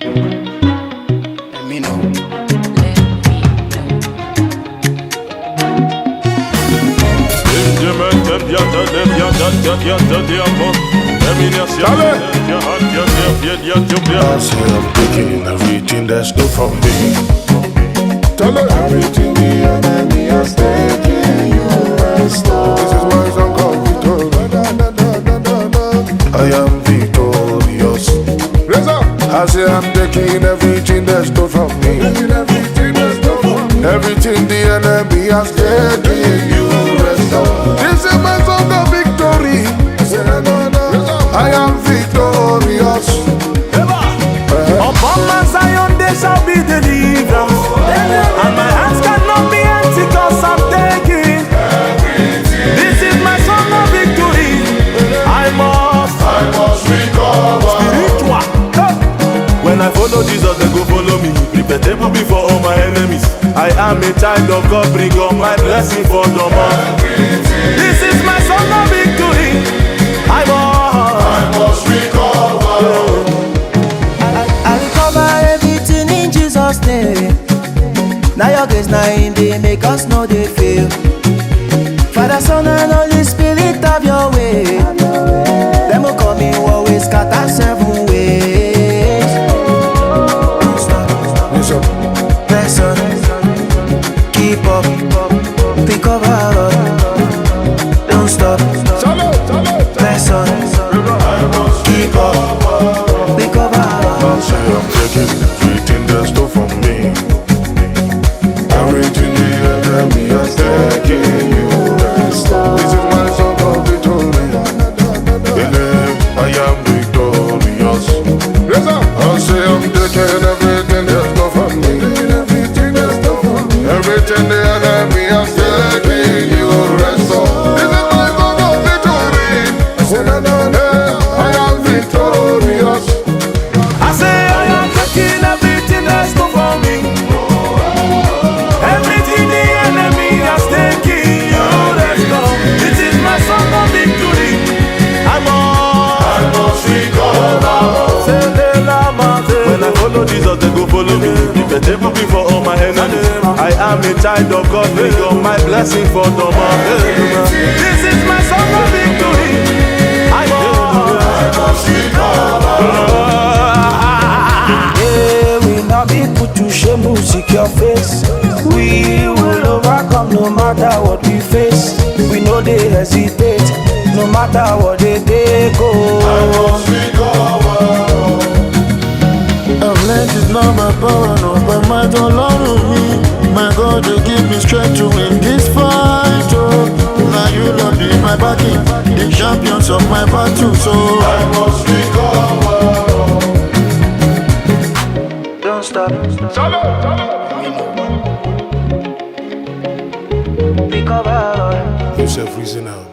Emino. I say I'm taking everything that's good for me. Everything the enemy has taken, you restore. This is my song called Victory. I am victorious. I say I'm taking everything that's good from me. Everything the enemy has taken, you restore. This is my song of victory. I am victorious. Upon Mount Zion there shall be deliverance, and my hands cannot be empty 'cause I'm taking. This is my song of victory. I must recover. Spiritual. When I follow Jesus, they go follow me. Prepare table before all my enemies. I am a child of God, bring all my blessing for the month. This is my song of victory. I must recover. I recover everything in Jesus' name. Now your grace, now in they make us know they fail. Father, Son, and Holy Spirit, have your way. Them will come in always scatter 7 ways. Don't stop, press on, keep up, recover. Don't stop, press on, keep up, recover. Say I'm taking everything that's good from me. Everything the enemy has taken, you restore. This is my song of victory. I am victorious. I say I'm taking everything that's good from me. Everything the enemy has taken, you restore. This is my song of victory. I am victorious. I say I am taking everything that's good for me. Everything the enemy has taken, you restore. This is my song of victory. I must recover. When I follow Jesus, they go follow me. If the table before all my enemies, I am a child of God, bring all my blessing for the month. This is my song of victory. I must recover. We not be put to shame, we'll seek your face. We will overcome no matter what we face. We know they hesitate, no matter what they take. I've learned it's not by power, not by might alone me. My God, they give me strength to win this fight. Oh, now you Lord be my backing, the champions of my battle. So I must recover. Don't stop, recover. Yourself reason out.